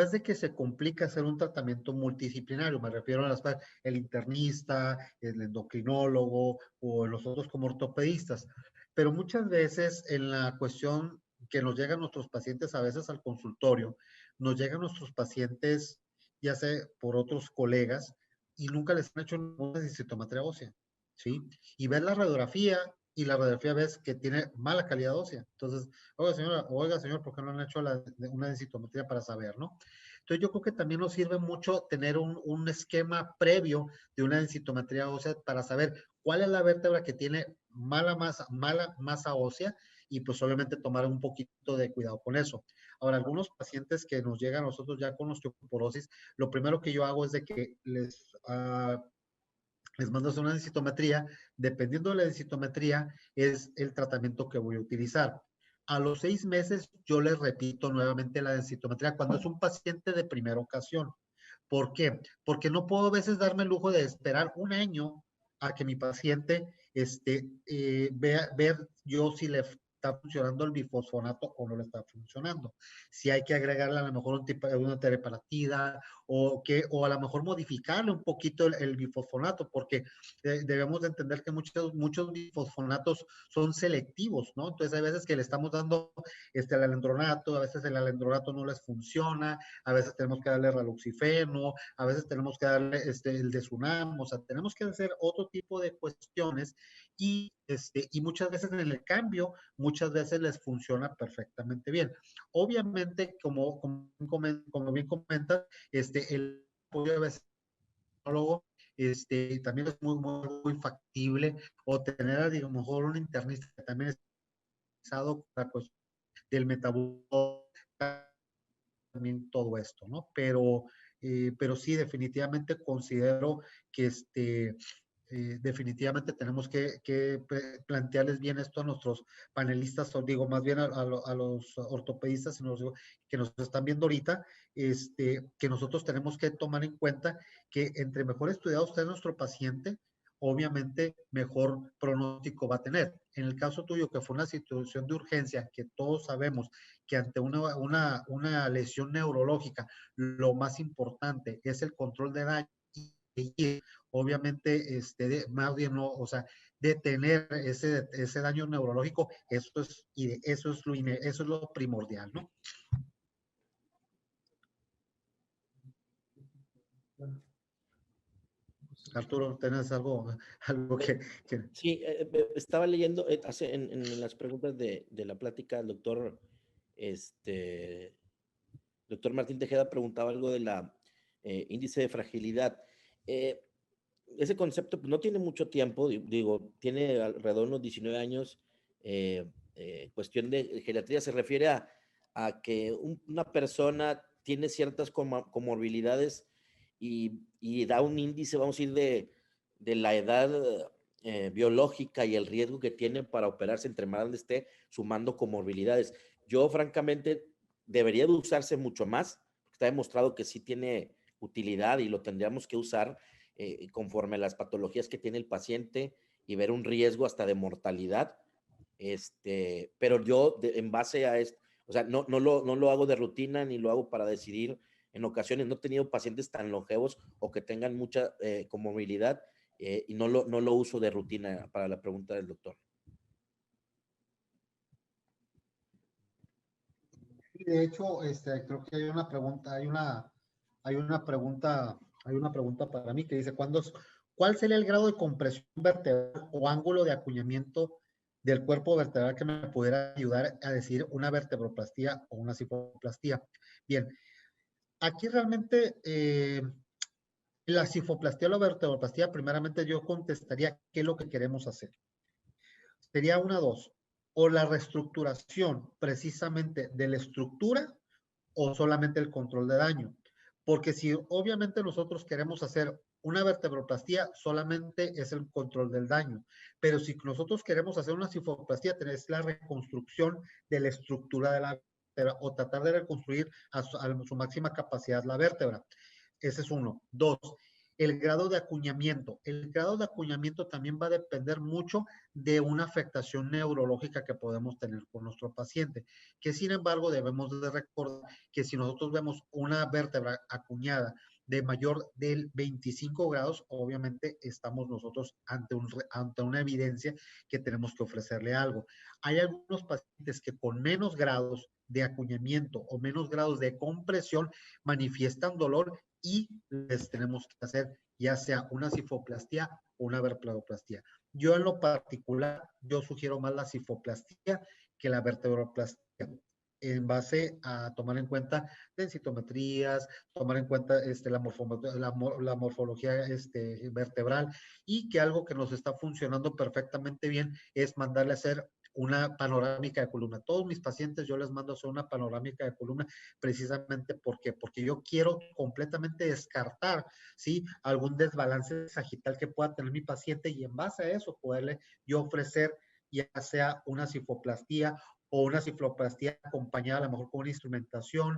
es de que se complica hacer un tratamiento multidisciplinario, me refiero a el internista, el endocrinólogo o los otros como ortopedistas, pero muchas veces en la cuestión que nos llegan nuestros pacientes a veces al consultorio, nos llegan nuestros pacientes ya sea por otros colegas y nunca les han hecho una densitometría ósea, ¿sí? Y ves la radiografía y la radiografía ves que tiene mala calidad ósea. Entonces, oiga señor, ¿por qué no han hecho una densitometría para saber, no? Entonces, yo creo que también nos sirve mucho tener un esquema previo de una densitometría ósea para saber cuál es la vértebra que tiene mala masa ósea y pues obviamente tomar un poquito de cuidado con eso. Ahora, algunos pacientes que nos llegan a nosotros ya con osteoporosis, lo primero que yo hago es de que les mando a hacer una densitometría. Dependiendo de la densitometría, es el tratamiento que voy a utilizar. A los 6 meses, yo les repito nuevamente la densitometría cuando es un paciente de primera ocasión. ¿Por qué? Porque no puedo a veces darme el lujo de esperar un año a que mi paciente ver yo si le está funcionando el bifosfonato o no le está funcionando. Si hay que agregarle a lo mejor una teriparatida o a lo mejor modificarle un poquito el bifosfonato, porque debemos de entender que muchos bifosfonatos son selectivos, ¿no? Entonces hay veces que le estamos dando el alendronato, a veces el alendronato no les funciona, a veces tenemos que darle raloxifeno, a veces tenemos que darle el desunam, o sea, tenemos que hacer otro tipo de cuestiones y muchas veces en el cambio, muchas veces les funciona perfectamente bien. Obviamente, como bien comentas, el apoyo de veces también es muy factible, o tener a lo mejor un internista que también es con la cuestión del metabolismo, también todo esto, ¿no? Pero sí, definitivamente considero que definitivamente tenemos que plantearles bien esto a nuestros panelistas, o digo, más bien a los ortopedistas que nos están viendo ahorita, que nosotros tenemos que tomar en cuenta que entre mejor estudiado esté nuestro paciente, obviamente mejor pronóstico va a tener. En el caso tuyo, que fue una situación de urgencia, que todos sabemos que ante una lesión neurológica, lo más importante es el control de daño y obviamente, más bien no, o sea, detener ese daño neurológico, eso es lo primordial, ¿no? Arturo, ¿tenés algo que... Sí, estaba leyendo en las preguntas de la plática, el doctor Martín Tejeda preguntaba algo de la índice de fragilidad. Ese concepto pues, no tiene mucho tiempo, digo, tiene alrededor de unos 19 años. Cuestión de geriatría se refiere a que una persona tiene ciertas comorbilidades y da un índice, vamos a decir, de la edad biológica y el riesgo que tiene para operarse entre más grande esté, sumando comorbilidades. Yo, francamente, debería de usarse mucho más. Está demostrado que sí tiene utilidad y lo tendríamos que usar conforme a las patologías que tiene el paciente y ver un riesgo hasta de mortalidad. Pero yo, en base a esto, o sea, no lo hago de rutina ni lo hago para decidir. En ocasiones no he tenido pacientes tan longevos o que tengan mucha comorbilidad y no lo uso de rutina para la pregunta del doctor. De hecho, creo que hay una pregunta, hay una pregunta para mí que dice, ¿cuál sería el grado de compresión vertebral o ángulo de acuñamiento del cuerpo vertebral que me pudiera ayudar a decir una vertebroplastía o una cifoplastía? Bien, aquí realmente la cifoplastía o la vertebroplastía, primeramente yo contestaría qué es lo que queremos hacer. Sería dos, o la reestructuración precisamente de la estructura o solamente el control de daño. Porque si obviamente nosotros queremos hacer una vertebroplastía, solamente es el control del daño. Pero si nosotros queremos hacer una cifoplastía, es la reconstrucción de la estructura de la vértebra o tratar de reconstruir a su máxima capacidad la vértebra. Ese es uno. Dos, el grado de acuñamiento. El grado de acuñamiento también va a depender mucho de una afectación neurológica que podemos tener con nuestro paciente, que sin embargo debemos de recordar que si nosotros vemos una vértebra acuñada de mayor del 25 grados, obviamente estamos nosotros ante una evidencia que tenemos que ofrecerle algo. Hay algunos pacientes que con menos grados de acuñamiento o menos grados de compresión manifiestan dolor y les tenemos que hacer ya sea una cifoplastía o una vertebroplastía. Yo en lo particular, yo sugiero más la cifoplastía que la vertebroplastía, en base a tomar en cuenta densitometrías, tomar en cuenta la morfología vertebral, y que algo que nos está funcionando perfectamente bien es mandarle a hacer una panorámica de columna. Todos mis pacientes yo les mando a hacer una panorámica de columna precisamente porque yo quiero completamente descartar, ¿sí?, algún desbalance sagital que pueda tener mi paciente, y en base a eso poderle yo ofrecer ya sea una cifoplastía o una cifaloplastía acompañada a lo mejor con una instrumentación,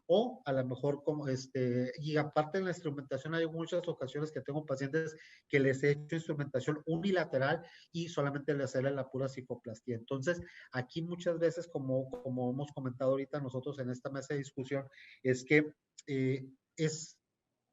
o a lo mejor como, y aparte de la instrumentación hay muchas ocasiones que tengo pacientes que les he hecho instrumentación unilateral y solamente les hacerle la pura cifoplastía. Entonces, aquí muchas veces, como hemos comentado ahorita nosotros en esta mesa de discusión, es que es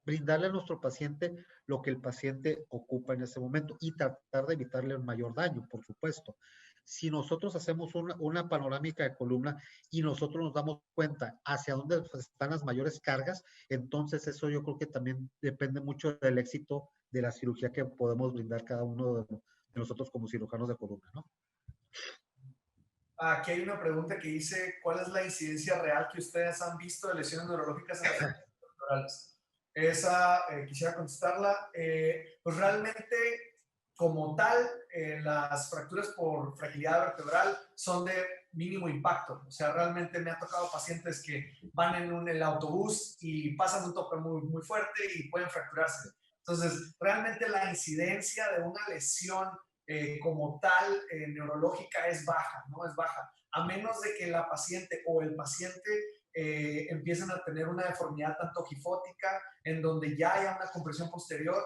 brindarle a nuestro paciente lo que el paciente ocupa en ese momento y tratar de evitarle el mayor daño, por supuesto. Si nosotros hacemos una panorámica de columna y nosotros nos damos cuenta hacia dónde están las mayores cargas, entonces eso yo creo que también depende mucho del éxito de la cirugía que podemos brindar cada uno de nosotros como cirujanos de columna, ¿no? Aquí hay una pregunta que dice, ¿cuál es la incidencia real que ustedes han visto de lesiones neurológicas en las fracturas pectorales? Esa quisiera contestarla. Pues realmente, como tal, las fracturas por fragilidad vertebral son de mínimo impacto. O sea, realmente me ha tocado pacientes que van en el autobús y pasan un tope muy, muy fuerte y pueden fracturarse. Entonces, realmente la incidencia de una lesión como tal neurológica es baja, ¿no? Es baja. A menos de que la paciente o el paciente empiezan a tener una deformidad tanto gifótica, en donde ya haya una compresión posterior,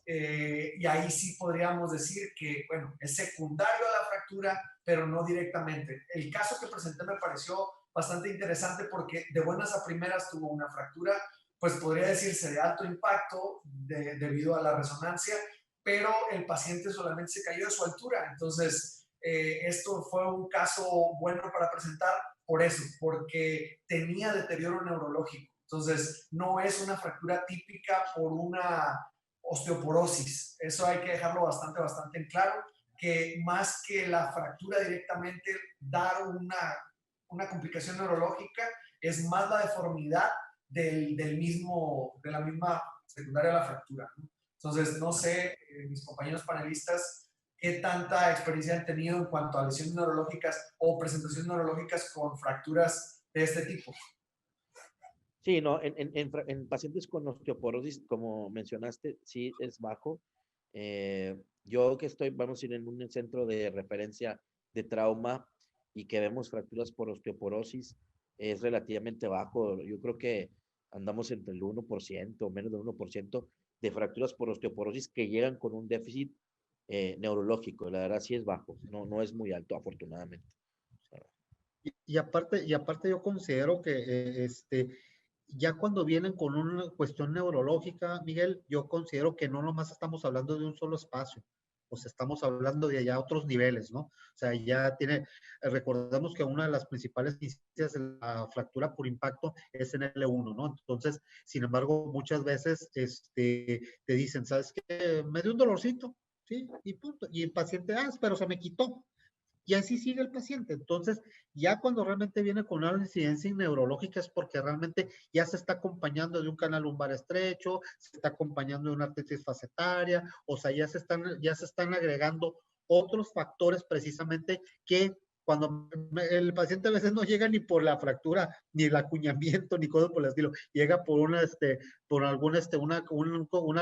y ahí sí podríamos decir que, bueno, es secundario a la fractura, pero no directamente. El caso que presenté me pareció bastante interesante porque de buenas a primeras tuvo una fractura, pues podría decirse de alto impacto debido a la resonancia, pero el paciente solamente se cayó de su altura. Entonces, esto fue un caso bueno para presentar por eso, porque tenía deterioro neurológico. Entonces, no es una fractura típica por una osteoporosis. Eso hay que dejarlo bastante, bastante en claro, que más que la fractura directamente dar una complicación neurológica, es más la deformidad de la misma secundaria de la fractura, ¿no? Entonces, no sé, mis compañeros panelistas, qué tanta experiencia han tenido en cuanto a lesiones neurológicas o presentaciones neurológicas con fracturas de este tipo. Sí, no, en pacientes con osteoporosis, como mencionaste, sí es bajo. Yo que estoy, vamos a ir en un centro de referencia de trauma y que vemos fracturas por osteoporosis, es relativamente bajo. Yo creo que andamos entre el 1%, menos del 1% de fracturas por osteoporosis que llegan con un déficit neurológico. La verdad sí es bajo, no es muy alto, afortunadamente. Y aparte yo considero que ya cuando vienen con una cuestión neurológica, Miguel, yo considero que no nomás estamos hablando de un solo espacio, pues estamos hablando de ya otros niveles, ¿no? O sea, ya recordemos que una de las principales incidencias de la fractura por impacto es en L1, ¿no? Entonces, sin embargo, muchas veces te dicen, ¿sabes qué? Me dio un dolorcito, ¿sí? Y punto. Y el paciente, pero se me quitó. Y así sigue el paciente. Entonces, ya cuando realmente viene con una incidencia neurológica es porque realmente ya se está acompañando de un canal lumbar estrecho, se está acompañando de una artritis facetaria, o sea, ya se están agregando otros factores precisamente que cuando el paciente a veces no llega ni por la fractura, ni el acuñamiento, ni cosas por el estilo, llega por una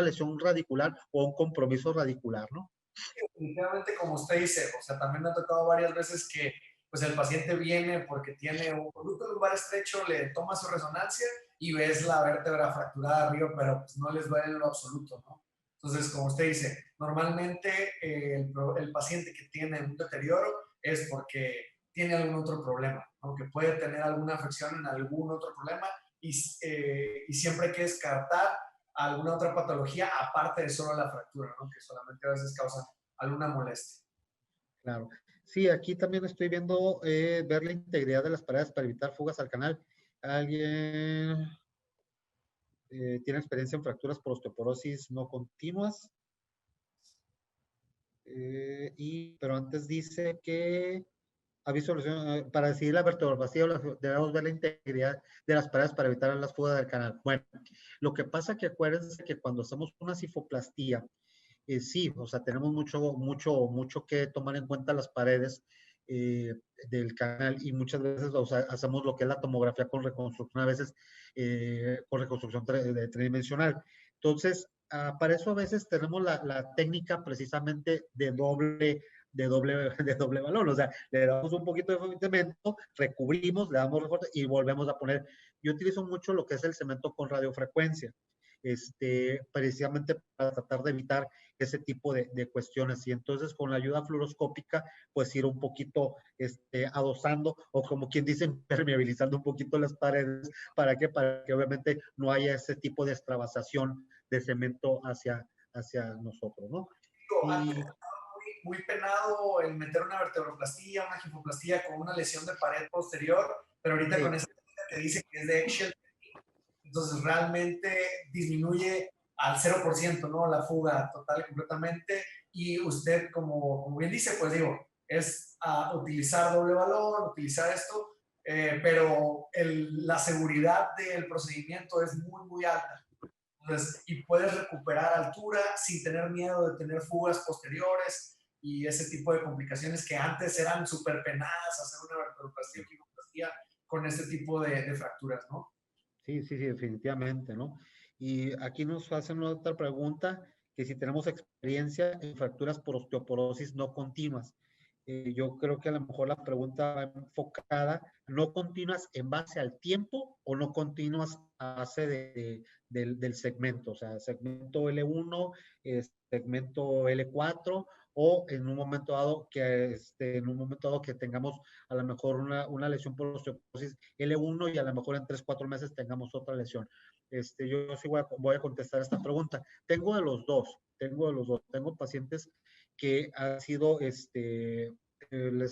lesión radicular o un compromiso radicular, ¿no? Definitivamente, como usted dice, o sea, también me ha tocado varias veces que pues el paciente viene porque tiene un conducto lumbar estrecho, le toma su resonancia y ves la vértebra fracturada arriba, pero pues no les duele en lo absoluto, ¿no? Entonces, como usted dice, normalmente el paciente que tiene un deterioro es porque tiene algún otro problema, ¿no? Que puede tener alguna afección en algún otro problema y siempre hay que descartar alguna otra patología aparte de solo la fractura, ¿no? Que solamente a veces causa alguna molestia. Claro. Sí, aquí también estoy viendo ver la integridad de las paredes para evitar fugas al canal. ¿Alguien tiene experiencia en fracturas por osteoporosis no continuas? Pero antes dice que aviso para decidir la vertebroplastia debemos ver la integridad de las paredes para evitar las fugas del canal. Bueno, lo que pasa es que acuérdense que cuando hacemos una cifoplastía, sí, o sea, tenemos mucho que tomar en cuenta las paredes del canal y muchas veces hacemos lo que es la tomografía con reconstrucción, a veces con reconstrucción tridimensional. Entonces, para eso a veces tenemos la técnica precisamente de de doble valor. O sea, le damos un poquito de cemento, recubrimos, le damos refuerzo y volvemos a poner. Yo utilizo mucho lo que es el cemento con radiofrecuencia, precisamente para tratar de evitar ese tipo de cuestiones. Y entonces con la ayuda fluoroscópica, pues ir un poquito adosando, o como quien dice, permeabilizando un poquito las paredes. ¿Para qué? Para que obviamente no haya ese tipo de extravasación de cemento hacia nosotros, ¿no? Antes estaba muy penado el meter una vertebroplastía, una gifoplastía con una lesión de pared posterior, pero ahorita con esa te dice que es de eggshell, entonces realmente disminuye al 0%, ¿no? La fuga total y completamente. Y usted, como bien dice, pues digo, es utilizar doble balón, utilizar esto, pero la seguridad del procedimiento es muy alta. Entonces, y puedes recuperar altura sin tener miedo de tener fugas posteriores y ese tipo de complicaciones que antes eran súper penadas, hacer una vertebroplastía o gifoplastía con este tipo de fracturas, ¿no? Sí, definitivamente, ¿no? Y aquí nos hacen otra pregunta, que si tenemos experiencia en fracturas por osteoporosis no continuas. Yo creo que a lo mejor la pregunta va enfocada, ¿no continuas en base al tiempo o no continuas a base del segmento? O sea, segmento L1, segmento L4, o en un momento dado que tengamos a lo mejor una lesión por osteoporosis L1 y a lo mejor en 3, 4 meses tengamos otra lesión. Yo sí voy a contestar esta pregunta. Tengo de los dos. Tengo pacientes que han sido, les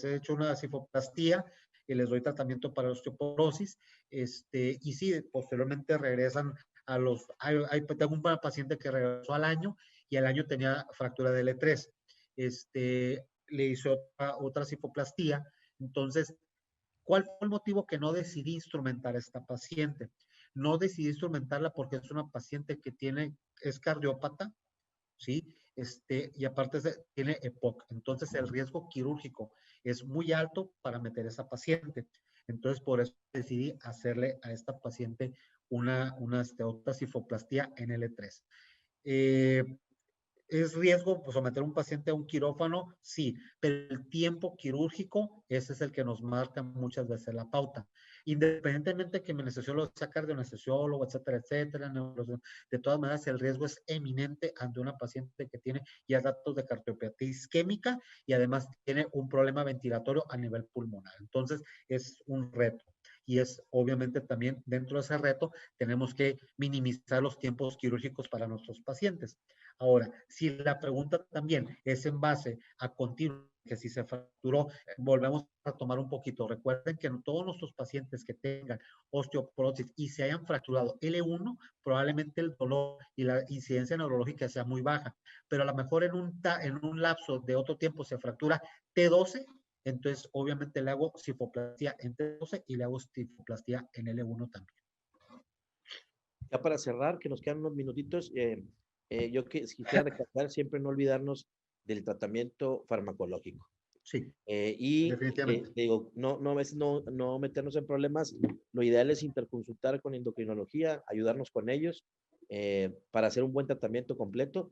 he hecho una cifoplastía y les doy tratamiento para osteoporosis, y sí, posteriormente regresan tengo un paciente que regresó al año y al año tenía fractura de L3. Le hizo otra cifoplastía. Entonces, ¿cuál fue el motivo que no decidí instrumentar a esta paciente? No decidí instrumentarla porque es una paciente que es cardiópata, ¿sí? Y aparte tiene EPOC. Entonces, el riesgo quirúrgico es muy alto para meter a esa paciente. Entonces, por eso decidí hacerle a esta paciente otra cifoplastía en L3. ¿Es riesgo someter a un paciente a un quirófano? Sí, pero el tiempo quirúrgico, ese es el que nos marca muchas veces la pauta. Independientemente que mi anestesiólogo sea cardioanestesiólogo, etcétera, etcétera, de todas maneras el riesgo es eminente ante una paciente que tiene ya datos de cardiopatía isquémica y además tiene un problema ventilatorio a nivel pulmonar. Entonces, es un reto. Y es obviamente también dentro de ese reto tenemos que minimizar los tiempos quirúrgicos para nuestros pacientes. Ahora, si la pregunta también es en base a continuo, que si se fracturó, volvemos a tomar un poquito. Recuerden que todos nuestros pacientes que tengan osteoporosis y se hayan fracturado L1, probablemente el dolor y la incidencia neurológica sea muy baja, pero a lo mejor en un lapso de otro tiempo se fractura T12, entonces obviamente le hago cifoplastía en T12 y le hago cifoplastía en L1 también. Ya para cerrar, que nos quedan unos minutitos, yo quisiera recalcar siempre no olvidarnos del tratamiento farmacológico. Sí, definitivamente. Digo, no meternos en problemas. Lo ideal es interconsultar con endocrinología, ayudarnos con ellos para hacer un buen tratamiento completo.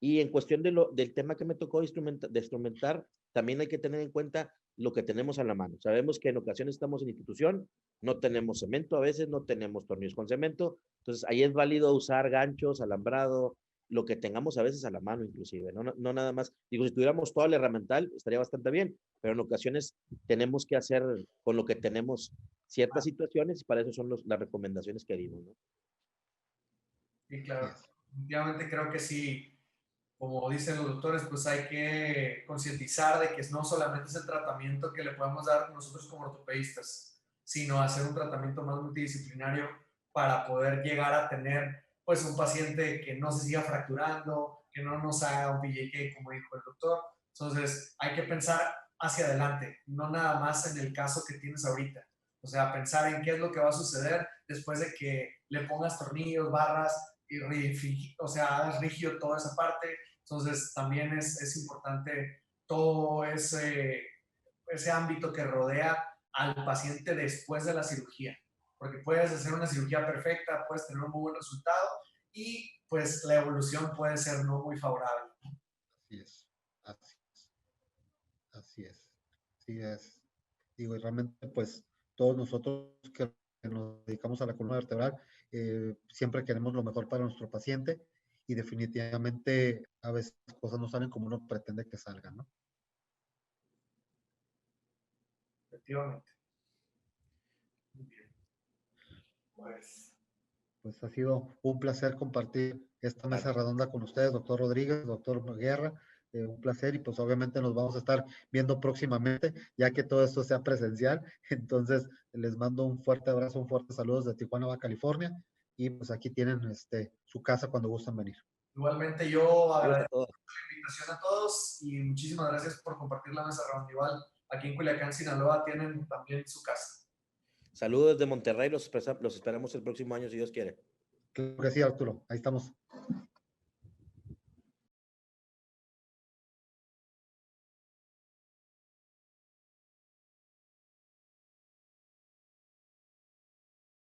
Y en cuestión del tema que me tocó de instrumentar, también hay que tener en cuenta lo que tenemos a la mano. Sabemos que en ocasiones estamos en institución, no tenemos cemento, a veces no tenemos tornillos con cemento, entonces ahí es válido usar ganchos, alambrado, lo que tengamos a veces a la mano inclusive, no nada más. Digo, si tuviéramos todo el herramental estaría bastante bien, pero en ocasiones tenemos que hacer con lo que tenemos ciertas situaciones y para eso son las recomendaciones que dimos, ¿no? Sí, claro. Definitivamente creo que sí, como dicen los doctores, pues hay que concientizar de que no solamente es el tratamiento que le podemos dar nosotros como ortopedistas, sino hacer un tratamiento más multidisciplinario para poder llegar a tener pues un paciente que no se siga fracturando, que no nos haga un BJK, como dijo el doctor. Entonces hay que pensar hacia adelante, no nada más en el caso que tienes ahorita. O sea, pensar en qué es lo que va a suceder después de que le pongas tornillos, barras, o sea, hagas rígido toda esa parte. Entonces también es importante todo ese ámbito que rodea al paciente después de la cirugía, porque puedes hacer una cirugía perfecta, puedes tener un muy buen resultado y pues la evolución puede ser no muy favorable. Así es. Así es. Sí es. Digo, y realmente, pues, todos nosotros que nos dedicamos a la columna vertebral, siempre queremos lo mejor para nuestro paciente y definitivamente a veces las cosas no salen como uno pretende que salgan, ¿no? Efectivamente. Muy bien. Pues ha sido un placer compartir esta mesa Claro. redonda con ustedes, doctor Rodríguez, doctor Guerra. Un placer y pues obviamente nos vamos a estar viendo próximamente, ya que todo esto sea presencial. Entonces les mando un fuerte abrazo, un fuerte saludo desde Tijuana, Baja California. Y pues aquí tienen su casa cuando gustan venir. Igualmente yo Saludos a agradezco todos. la invitación a todos y muchísimas gracias por compartir la mesa redonda. Igual aquí en Culiacán, Sinaloa, tienen también su casa. Saludos desde Monterrey, los esperamos el próximo año si Dios quiere. Claro que sí, Arturo. Ahí estamos.